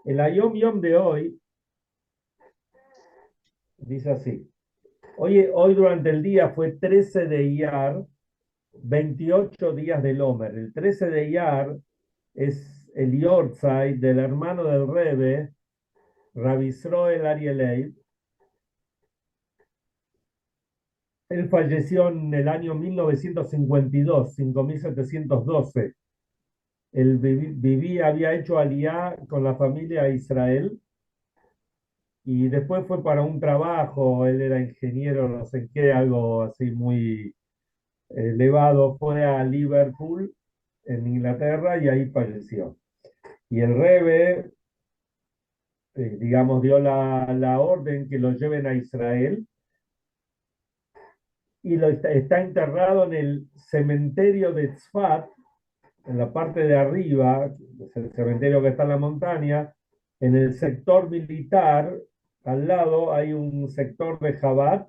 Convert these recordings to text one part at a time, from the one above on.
El Ayom Yom de hoy dice así. Hoy durante el día fue 13 de Iyar, 28 días del Omer. El 13 de Iyar es el Yortzeit del hermano del Rebbe, Rabbi Israel Arielei. Él falleció en el año 1952, 5712. Él había hecho aliyá con la familia a Israel y después fue para un trabajo. Él era ingeniero, no sé qué, algo así muy elevado. Fue a Liverpool, en Inglaterra, y ahí falleció. Y el Rebbe, digamos, dio la orden que lo lleven a Israel y está enterrado en el cementerio de Tzfat, en la parte de arriba, es el cementerio que está en la montaña, en el sector militar. Al lado hay un sector de Chabad,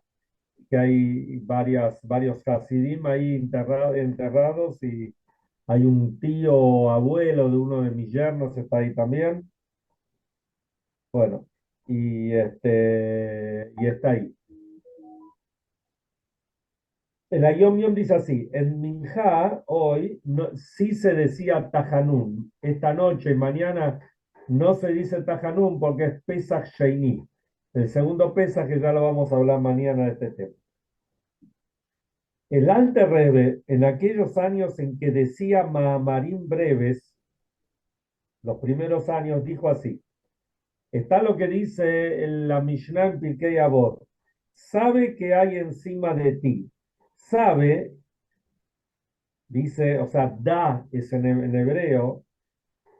que hay varios Hasidim ahí enterrados, y hay un tío abuelo de uno de mis yernos, está ahí también. Bueno, y está ahí. El Ayom Yom dice así: en Minjá, hoy, no, sí se decía Tajanún. Esta noche, mañana, no se dice Tajanún porque es Pesach Sheini. El segundo Pesach, que ya lo vamos a hablar mañana de este tema. El Alter Rebbe, en aquellos años en que decía Maamarim breves, los primeros años, dijo así. Está lo que dice la Mishnah en Pirkei Avot. Sabe que hay encima de ti. Sabe, dice, o sea, da es en hebreo,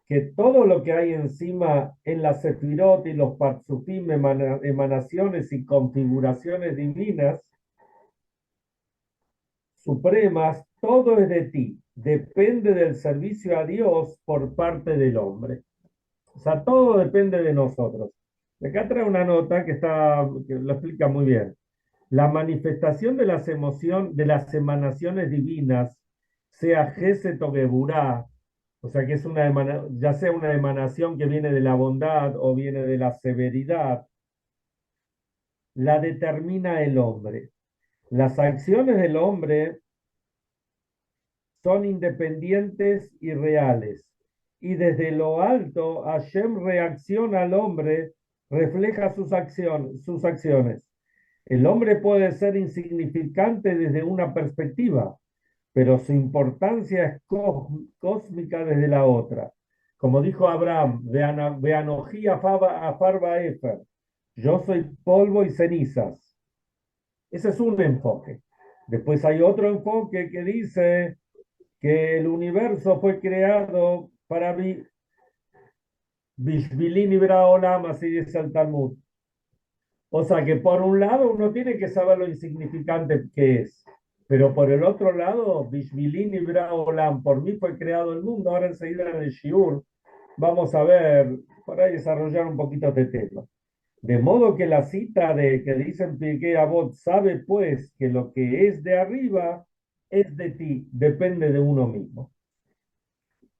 que todo lo que hay encima en la Sefirot y los Parzufim, emanaciones y configuraciones divinas supremas, todo es de ti. Depende del servicio a Dios por parte del hombre. O sea, todo depende de nosotros. Acá trae una nota que lo explica muy bien. La manifestación de las emociones, de las emanaciones divinas, sea Geset o Geburá, o sea que es ya sea una emanación que viene de la bondad o viene de la severidad, la determina el hombre. Las acciones del hombre son independientes y reales. Y desde lo alto, Hashem reacciona al hombre, refleja sus acciones. El hombre puede ser insignificante desde una perspectiva, pero su importancia es cósmica desde la otra. Como dijo Abraham, Beanojía Farba Efer, yo soy polvo y cenizas. Ese es un enfoque. Después hay otro enfoque que dice que el universo fue creado para Bishvilin y Olam, así dice el Talmud. O sea que por un lado uno tiene que saber lo insignificante que es, pero por el otro lado, Bishvilin y Olam, por mí fue creado el mundo. Ahora enseguida en el Shiur vamos a ver, para desarrollar un poquito este tema. De modo que la cita de que dicen Pirkei Avot, sabe pues que lo que es de arriba es de ti, depende de uno mismo.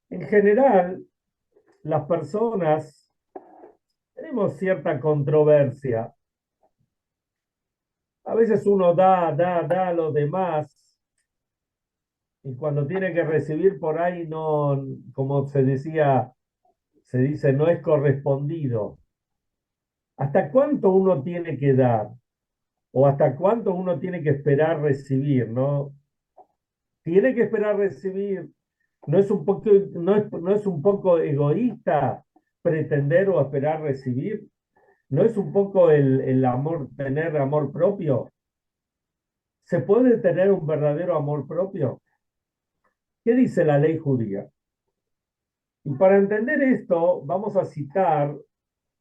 En general, las personas tenemos cierta controversia. A veces uno da a los demás, y cuando tiene que recibir por ahí no, como se dice, no es correspondido. ¿Hasta cuánto uno tiene que dar? ¿O hasta cuánto uno tiene que esperar recibir, no? Tiene que esperar recibir. ¿No es un poco egoísta pretender o esperar recibir? ¿No es un poco el amor, tener amor propio? ¿Se puede tener un verdadero amor propio? ¿Qué dice la ley judía? Y para entender esto, vamos a citar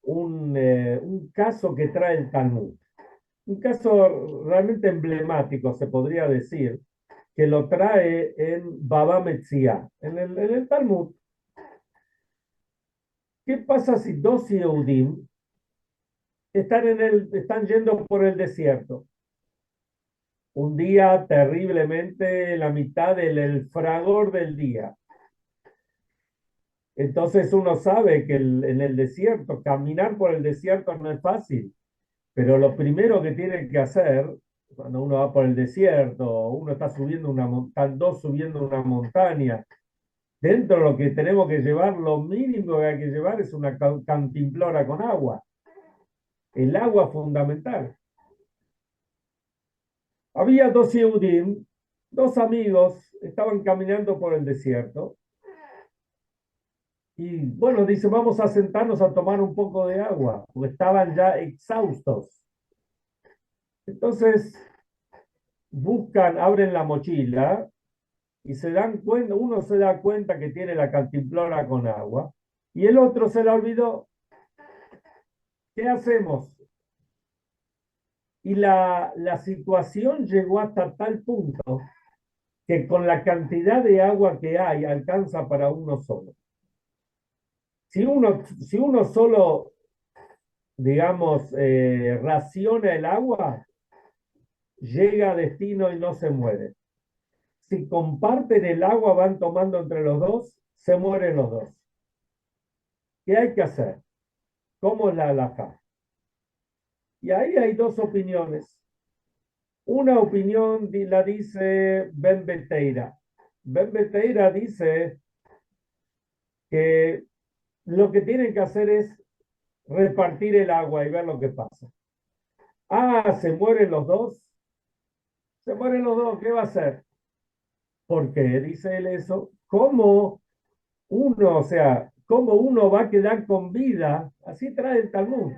un caso que trae el Talmud. Un caso realmente emblemático, se podría decir, que lo trae en Baba Metzia, en el Talmud. ¿Qué pasa si dos Yehudim están yendo por el desierto? un día terriblemente en la mitad del fragor del día. Entonces uno sabe que en el desierto, caminar por el desierto no es fácil, pero lo primero que tiene que hacer cuando uno va por el desierto, uno está subiendo una montaña, dos subiendo una montaña, dentro de lo que tenemos que llevar, lo mínimo que hay que llevar es una cantimplora con agua. El agua fundamental. Había dos Yehudim, dos amigos, estaban caminando por el desierto. Y bueno, dice, vamos a sentarnos a tomar un poco de agua, porque estaban ya exhaustos. Entonces buscan, abren la mochila y se dan cuenta, uno se da cuenta que tiene la cantimplora con agua y el otro se la olvidó. ¿Qué hacemos? Y la situación llegó hasta tal punto que con la cantidad de agua que hay alcanza para uno solo. Si uno solo, digamos, raciona el agua, llega a destino y no se muere. Si comparten el agua, van tomando entre los dos, se mueren los dos. ¿Qué hay que hacer? ¿Cómo es la halajá? Y ahí hay dos opiniones. Una opinión la dice Ben Beteira. Ben Beteira dice que lo que tienen que hacer es repartir el agua y ver lo que pasa. Ah, se mueren los dos. Se mueren los dos, ¿qué va a hacer? ¿Por qué dice él eso? ¿Cómo uno, o sea, cómo uno va a quedar con vida? Así trae el Talmud.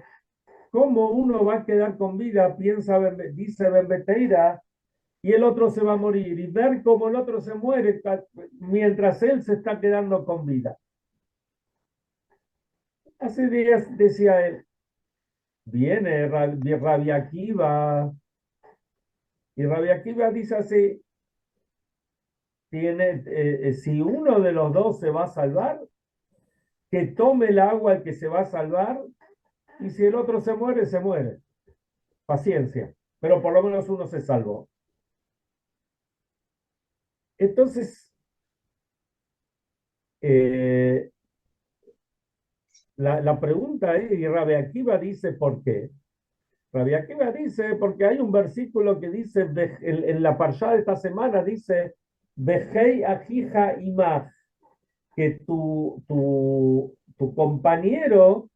¿Cómo uno va a quedar con vida? Piensa, dice Ben Beteira, y el otro se va a morir. Y ver cómo el otro se muere mientras él se está quedando con vida. Hace días decía él, viene Rabbi Akiva, y Rabbi Akiva dice así, si uno de los dos se va a salvar, que tome el agua el que se va a salvar, y si el otro se muere, se muere. Paciencia, pero por lo menos uno se salvó. Entonces, eh, la pregunta es, y Rabbi Akiva dice, ¿por qué? Rabbi Akiva dice, porque hay un versículo que dice, en la parsha de esta semana, dice, Vejei ajija imach, que tu compañero,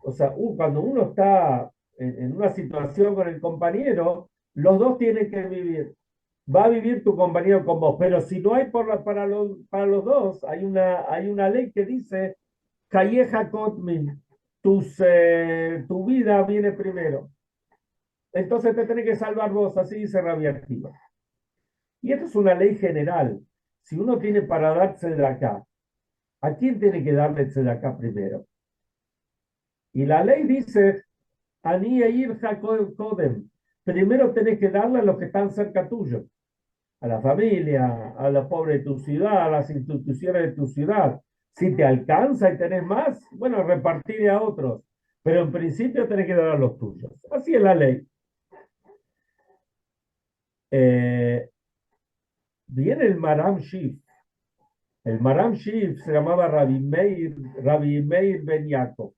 o sea, cuando uno está en una situación con el compañero, los dos tienen que vivir. Va a vivir tu compañero con vos, pero si no hay para los dos, hay una ley que dice, Calleja Kotmin, tu vida viene primero. Entonces te tenés que salvar vos, así dice Rabbi Akiva. Y esto es una ley general. Si uno tiene para darse de acá, ¿a quién tiene que darle de acá primero? Y la ley dice, Ani Eir Kodem, primero tenés que darle a los que están cerca tuyo, a la familia, a los pobres de tu ciudad, a las instituciones de tu ciudad. Si te alcanza y tenés más, bueno, repartir a otros. Pero en principio tenés que dar a los tuyos. Así es la ley. Viene el Maram Shif. El Maram Shif se llamaba Rabbi Meir Ben Yaakov.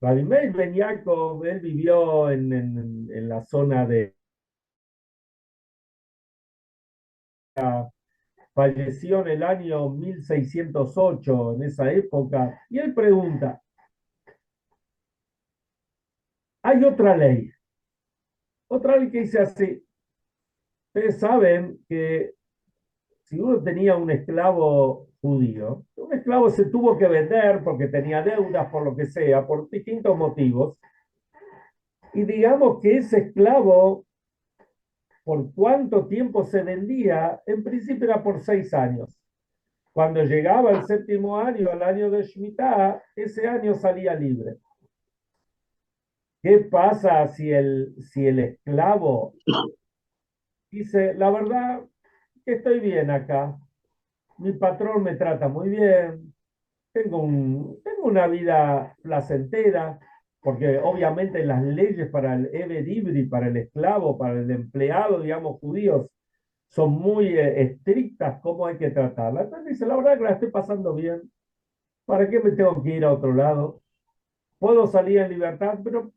Rabbi Meir Ben Yaakov, él vivió en la zona de... Falleció en el año 1608, en esa época, y él pregunta, hay otra ley que dice así, ustedes saben que si uno tenía un esclavo judío, un esclavo se tuvo que vender porque tenía deudas, por lo que sea, por distintos motivos, y digamos que ese esclavo, por cuánto tiempo se vendía, en principio era por 6 años. Cuando llegaba el séptimo año, al año de Shemitah, ese año salía libre. ¿Qué pasa si el esclavo dice, la verdad que estoy bien acá, mi patrón me trata muy bien, tengo una vida placentera, porque obviamente las leyes para el Eved Ivri, para el esclavo, para el empleado, digamos, judíos, son muy estrictas cómo hay que tratarla. Entonces dice, la verdad que la estoy pasando bien, ¿para qué me tengo que ir a otro lado? Puedo salir en libertad, pero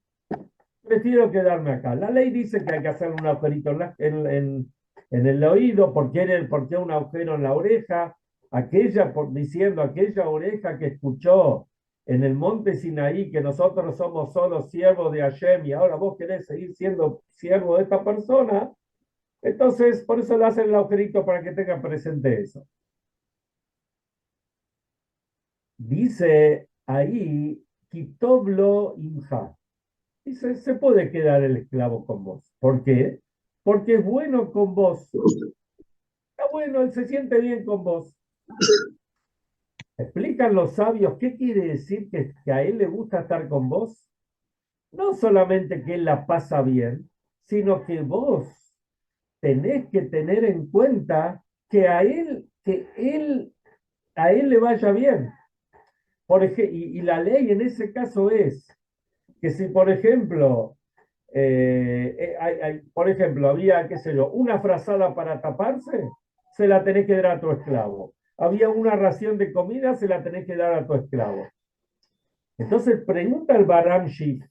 prefiero quedarme acá. La ley dice que hay que hacer un agujerito en el oído, ¿por qué un agujero en la oreja? Diciendo aquella oreja que escuchó en el monte Sinaí que nosotros somos solo siervos de Hashem y ahora vos querés seguir siendo siervo de esta persona, entonces por eso le hacen el agujerito para que tenga presente eso. Dice ahí, Kitoblo Imha. Dice, se puede quedar el esclavo con vos. ¿Por qué? Porque es bueno con vos. Está bueno, él se siente bien con vos. Explican los sabios qué quiere decir que a él le gusta estar con vos. No solamente que él la pasa bien, sino que vos tenés que tener en cuenta a él le vaya bien. Y la ley en ese caso es que si, por ejemplo, por ejemplo, había, qué sé yo, una frazada para taparse, se la tenés que dar a tu esclavo. Había una ración de comida, se la tenés que dar a tu esclavo. Entonces pregunta el Baram Shif,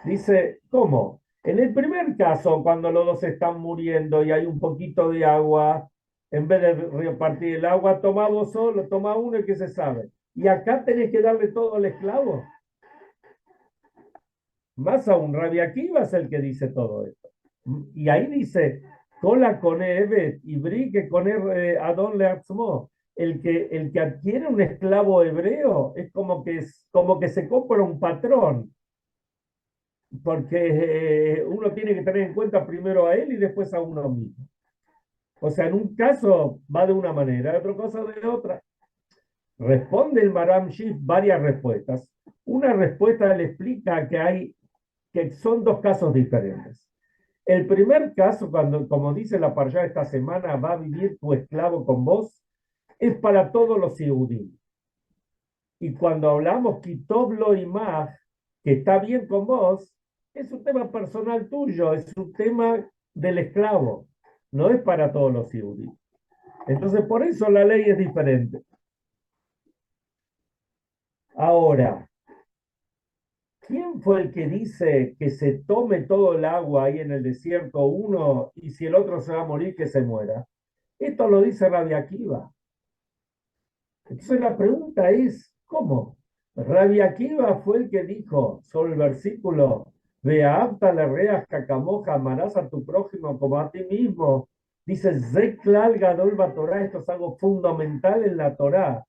dice, ¿cómo? En el primer caso, cuando los dos están muriendo y hay un poquito de agua, en vez de repartir el agua, toma vos solo, toma uno y que se sabe. Y acá tenés que darle todo al esclavo. Más aún, Rabbi Akiva es el que dice todo esto. Y ahí dice, cola con Evet y brique con Adón Leatzmo. El que adquiere un esclavo hebreo es como que se compra un patrón, porque uno tiene que tener en cuenta primero a él y después a uno mismo. O sea, en un caso va de una manera, en otro caso de otra. Responde el Maram Shif varias respuestas. Una respuesta le explica que son dos casos diferentes. El primer caso, cuando, como dice la parsha esta semana, va a vivir tu esclavo con vos, es para todos los Yehudim. Y cuando hablamos Kitoblo y Maj, que está bien con vos, es un tema personal tuyo, es un tema del esclavo, no es para todos los Yehudim. Entonces, por eso la ley es diferente. Ahora, ¿quién fue el que dice que se tome todo el agua ahí en el desierto uno y si el otro se va a morir, que se muera? Esto lo dice Rabbi Akiva. Entonces la pregunta es, ¿cómo? Rabbi Akiva fue el que dijo sobre el versículo, Ve'avta lereach kamoja, amarás a tu prójimo como a ti mismo. Dice, Zeklal Gadol Torah, esto es algo fundamental en la Torah.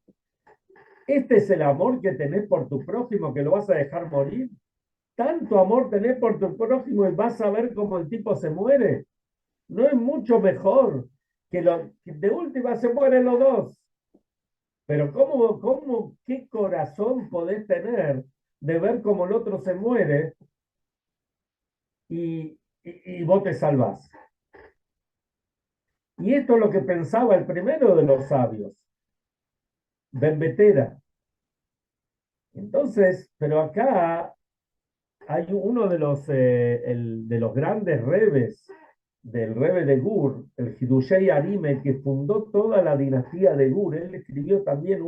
Este es el amor que tenés por tu prójimo, que lo vas a dejar morir. Tanto amor tenés por tu prójimo y vas a ver cómo el tipo se muere. No es mucho mejor que de última se mueren los dos. Pero qué corazón podés tener de ver cómo el otro se muere y vos te salvás. Y esto es lo que pensaba el primero de los sabios, Ben Betera. Entonces, pero acá hay uno de los grandes rebes del rebe de Gur, el Hidushei Arime, que fundó toda la dinastía de Gur. Él escribió también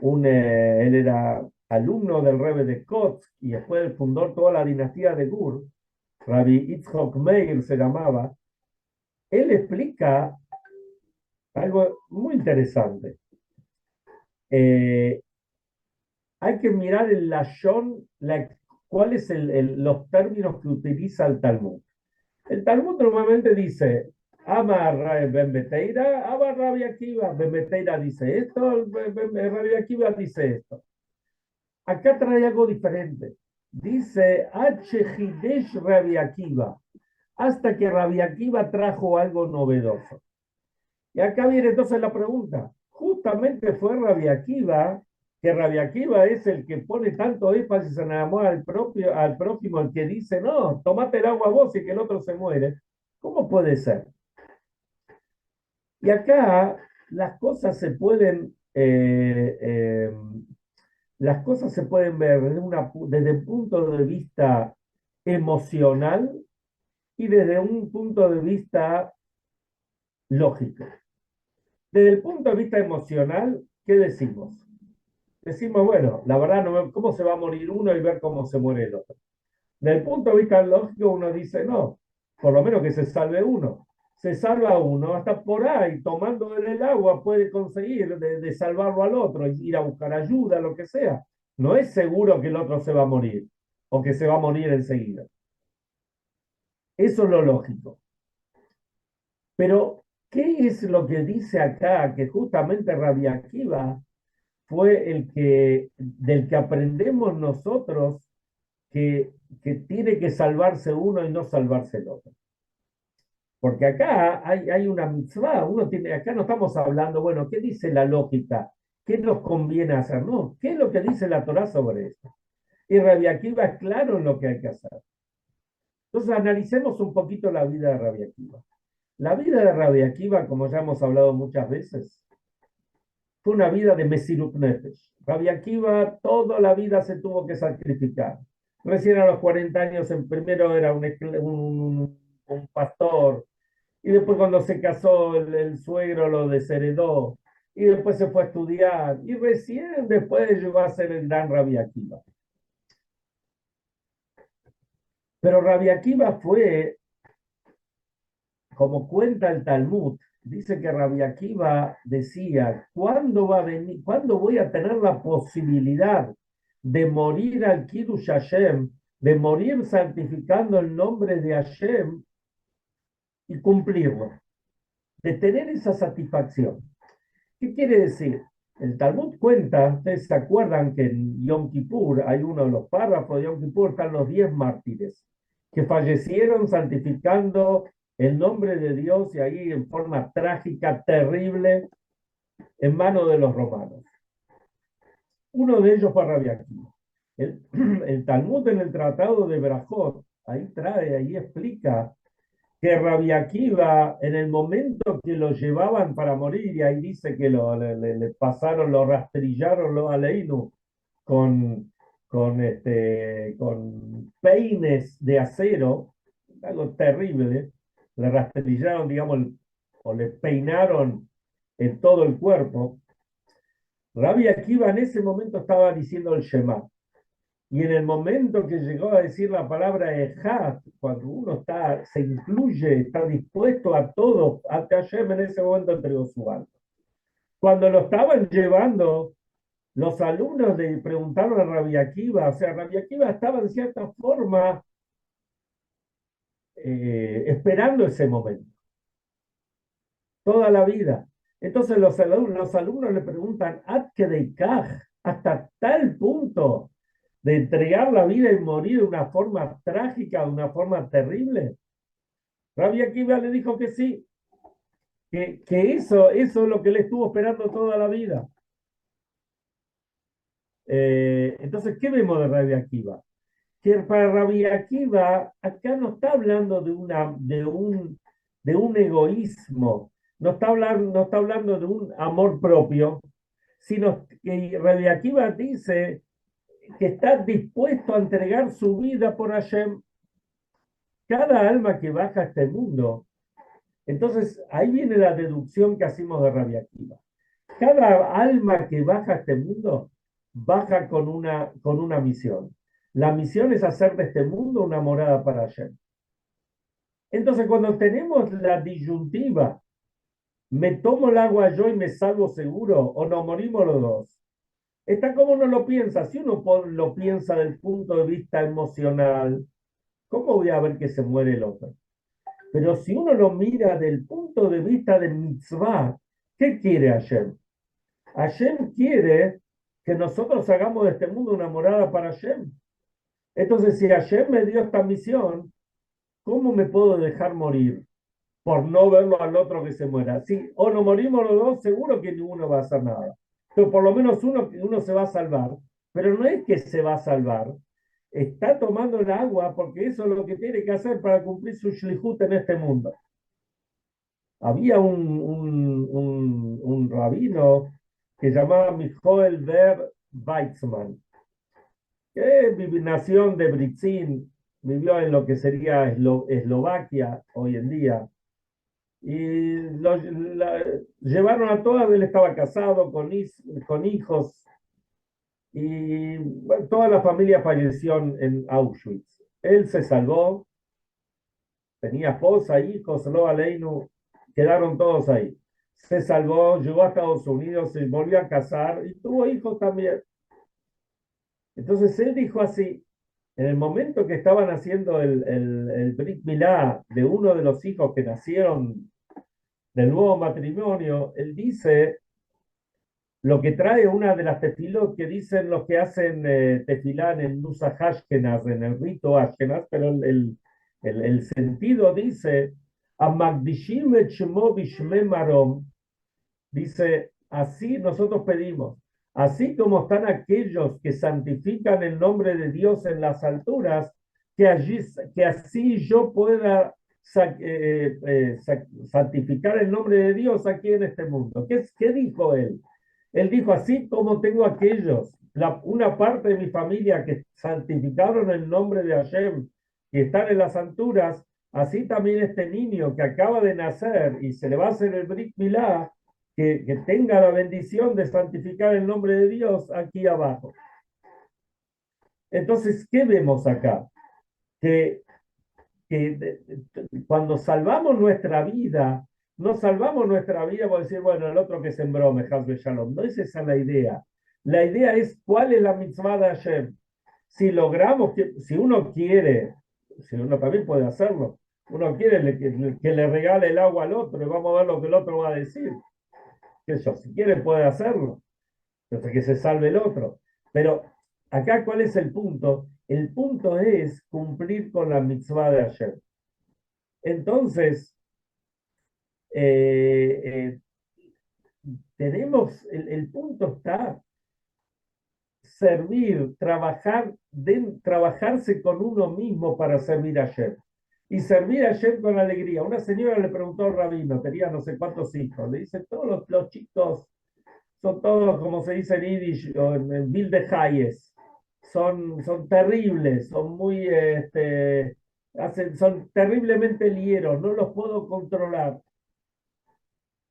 él era alumno del rebe de Kotz y después fundó toda la dinastía de Gur. Rabbi Yitzhak Meir se llamaba. Él explica algo muy interesante. Eh, Hay que mirar el lashon, cuáles los términos que utiliza el Talmud. El Talmud normalmente dice, ama Ben Beteira, ama Rabbi Akiva, Ben Beteira dice esto, Rabbi Akiva dice esto. Acá trae algo diferente. Dice, H. Hidesh Rabbi Akiva, hasta que Rabbi Akiva trajo algo novedoso. Y acá viene entonces la pregunta. Justamente fue Rabbi Akiva, que Rabbi Akiva es el que pone tanto énfasis en el amor al prójimo, el que dice, no, tomate el agua vos y que el otro se muere. ¿Cómo puede ser? Y acá las cosas las cosas se pueden ver desde un punto de vista emocional y desde un punto de vista lógico. Desde el punto de vista emocional, ¿qué decimos? Decimos, bueno, la verdad, no, ¿cómo se va a morir uno y ver cómo se muere el otro? Desde el punto de vista lógico, uno dice, no, por lo menos que se salve uno. Se salva uno, hasta por ahí, tomando el agua, puede conseguir de salvarlo al otro, ir a buscar ayuda, lo que sea. No es seguro que el otro se va a morir o que se va a morir enseguida. Eso es lo lógico. Pero, ¿qué es lo que dice acá? Que justamente Rabbi Akiva fue del que aprendemos nosotros que tiene que salvarse uno y no salvarse el otro. Porque acá hay una mitzvah, acá no estamos hablando, bueno, ¿qué dice la lógica? ¿Qué nos conviene hacer? No, ¿qué es lo que dice la Torá sobre esto? Y Rabbi Akiva es claro en lo que hay que hacer. Entonces analicemos un poquito la vida de Rabbi Akiva. La vida de Rabbi Akiva, como ya hemos hablado muchas veces, fue una vida de Mesirut Nefesh. Rabbi Akiva toda la vida se tuvo que sacrificar. Recién a los 40 años, primero era un pastor, y después cuando se casó el suegro lo desheredó, y después se fue a estudiar, y recién después llegó a ser el gran Rabbi Akiva. Pero Rabbi Akiva fue, como cuenta el Talmud, dice que Rabbi Akiva decía, ¿cuándo va a venir, cuándo voy a tener la posibilidad de morir al Kiddush Hashem, de morir santificando el nombre de Hashem y cumplirlo, de tener esa satisfacción? ¿Qué quiere decir? El Talmud cuenta, ustedes se acuerdan que en Yom Kippur, hay uno de los párrafos de Yom Kippur, están los 10 mártires que fallecieron santificando el nombre de Dios y ahí en forma trágica, terrible, en manos de los romanos. Uno de ellos fue Rabbi Akiva. El Talmud en el Tratado de Berajot, ahí explica que Rabbi Akiva, en el momento que lo llevaban para morir, y ahí dice que le pasaron, lo rastrillaron, lo aleinu, con peines de acero, algo terrible, le rastrillaron, digamos, o le peinaron en todo el cuerpo. Rabbi Akiva en ese momento estaba diciendo el Shema. Y en el momento que llegó a decir la palabra Ejad, cuando uno se incluye, está dispuesto a todo, a Hashem, en ese momento entregó su alma. Cuando lo estaban llevando, los alumnos le preguntaron a Rabbi Akiva, o sea, Rabbi Akiva estaba en cierta forma esperando ese momento, toda la vida. Entonces los alumnos le preguntan, ¿Ad kedeikach? ¿Hasta tal punto de entregar la vida y morir de una forma trágica, de una forma terrible? Rabbi Akiva le dijo que sí, que eso es lo que le estuvo esperando toda la vida. Entonces, ¿qué vemos de Rabbi Akiva? Que para Rabbi Akiva, acá no está hablando de un egoísmo, no está hablando de un amor propio, sino que Rabbi Akiva dice que está dispuesto a entregar su vida por Hashem. Cada alma que baja a este mundo, entonces ahí viene la deducción que hacemos de Rabbi Akiva. Cada alma que baja a este mundo, baja con una misión. La misión es hacer de este mundo una morada para Hashem. Entonces, cuando tenemos la disyuntiva, ¿me tomo el agua yo y me salvo seguro o nos morimos los dos? Está como uno lo piensa. Si uno lo piensa desde el punto de vista emocional, ¿cómo voy a ver que se muere el otro? Pero si uno lo mira del punto de vista de mitzvah, ¿qué quiere Hashem? Hashem quiere que nosotros hagamos de este mundo una morada para Hashem. Entonces, si Hashem me dio esta misión, ¿cómo me puedo dejar morir por no verlo al otro que se muera? Si o nos morimos los dos, seguro que ninguno va a hacer nada. Pero por lo menos uno se va a salvar. Pero no es que se va a salvar. Está tomando el agua porque eso es lo que tiene que hacer para cumplir su shlihut en este mundo. Había un rabino que llamaba Mijoel Ber Weizmann, que nació de Brixín, vivió en lo que sería Eslovaquia hoy en día, y llevaron a todas, él estaba casado con hijos, y bueno, toda la familia falleció en Auschwitz. Él se salvó, tenía esposa, hijos, lo Aleinu, quedaron todos ahí. Se salvó, llegó a Estados Unidos, se volvió a casar y tuvo hijos también. Entonces él dijo así, en el momento que estaban haciendo el Brit Milá de uno de los hijos que nacieron del nuevo matrimonio, él dice lo que trae una de las tefilot que dicen los que hacen tefilá en el Nusach Ashkenaz, en el rito Ashkenaz, pero el sentido dice, Amagdishim et shemo bishme marom, dice, así nosotros pedimos, así como están aquellos que santifican el nombre de Dios en las alturas, que así yo pueda santificar el nombre de Dios aquí en este mundo. ¿Qué dijo él? Él dijo, así como tengo aquellos, una parte de mi familia que santificaron el nombre de Hashem, que están en las alturas, así también este niño que acaba de nacer y se le va a hacer el Brit Milá, que tenga la bendición de santificar el nombre de Dios aquí abajo. Entonces, ¿qué vemos acá? Que, que cuando salvamos nuestra vida, no salvamos nuestra vida por decir, bueno, el otro que sembró, Mejaz de Shalom. No es esa la idea. La idea es cuál es la mitzvah de Hashem. Si logramos, si uno quiere, si uno también puede hacerlo, uno quiere que le regale el agua al otro y vamos a ver lo que el otro va a decir. Que eso, si quiere puede hacerlo, hasta que se salve el otro. Pero acá, ¿cuál es el punto? El punto es cumplir con la mitzvah de ayer. Entonces, eh, el punto está servir, trabajarse con uno mismo para servir ayer. Y servir ayer con alegría. Una señora le preguntó al rabino, tenía no sé cuántos hijos, le dice, todos los chicos son todos, como se dice en Yiddish, o en Bilde Hayes, son terribles, son muy, son terriblemente lieros, no los puedo controlar.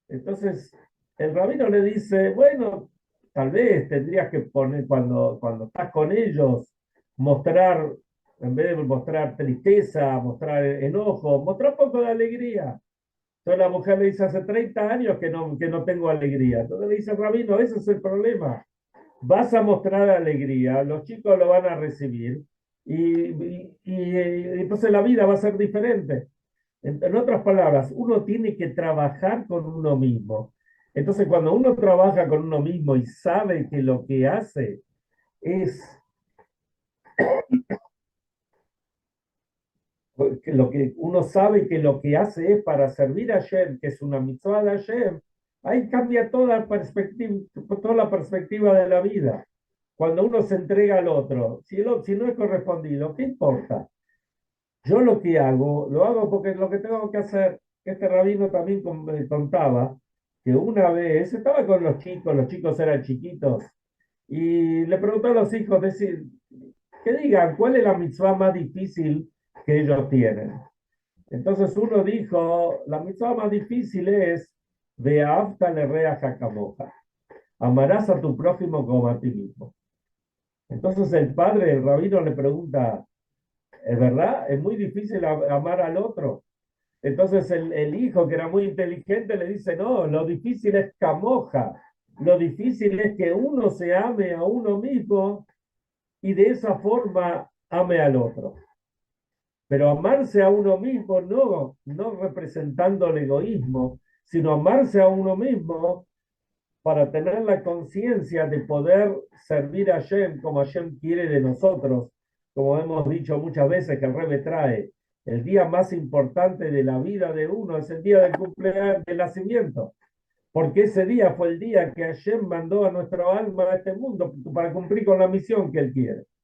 Entonces, el rabino le dice, bueno, tal vez tendrías que poner, cuando estás con ellos, mostrar, en vez de mostrar tristeza, mostrar enojo, mostrar un poco de alegría. Entonces la mujer le dice, hace 30 años que no tengo alegría. Entonces le dice el rabino, ese es el problema. Vas a mostrar alegría, los chicos lo van a recibir y entonces la vida va a ser diferente. En otras palabras, uno tiene que trabajar con uno mismo. Entonces, cuando uno trabaja con uno mismo y sabe que lo que hace es lo que uno sabe que lo que hace es para servir a Hashem, que es una mitzvah de Hashem, ahí cambia toda la perspectiva de la vida. Cuando uno se entrega al otro, si no es correspondido, ¿qué importa? Yo lo que hago, lo hago porque es lo que tengo que hacer. Este rabino también me contaba que una vez estaba con los chicos eran chiquitos, y le preguntó a los hijos, decir, que digan cuál es la mitzvah más difícil que ellos tienen. Entonces uno dijo, la mitzvah más difícil es Ve'afta lerea jakamoja, amarás a tu prójimo como a ti mismo. Entonces el padre, el rabino le pregunta, ¿es verdad? Es muy difícil amar al otro. Entonces el hijo, que era muy inteligente, le dice, no, lo difícil es camoja, lo difícil es que uno se ame a uno mismo y de esa forma ame al otro. Pero amarse a uno mismo no representando el egoísmo, sino amarse a uno mismo para tener la conciencia de poder servir a Hashem como Hashem quiere de nosotros, como hemos dicho muchas veces que el Rebbe trae. El día más importante de la vida de uno es el día del cumpleaños, del nacimiento, porque ese día fue el día que Hashem mandó a nuestro alma a este mundo para cumplir con la misión que él quiere.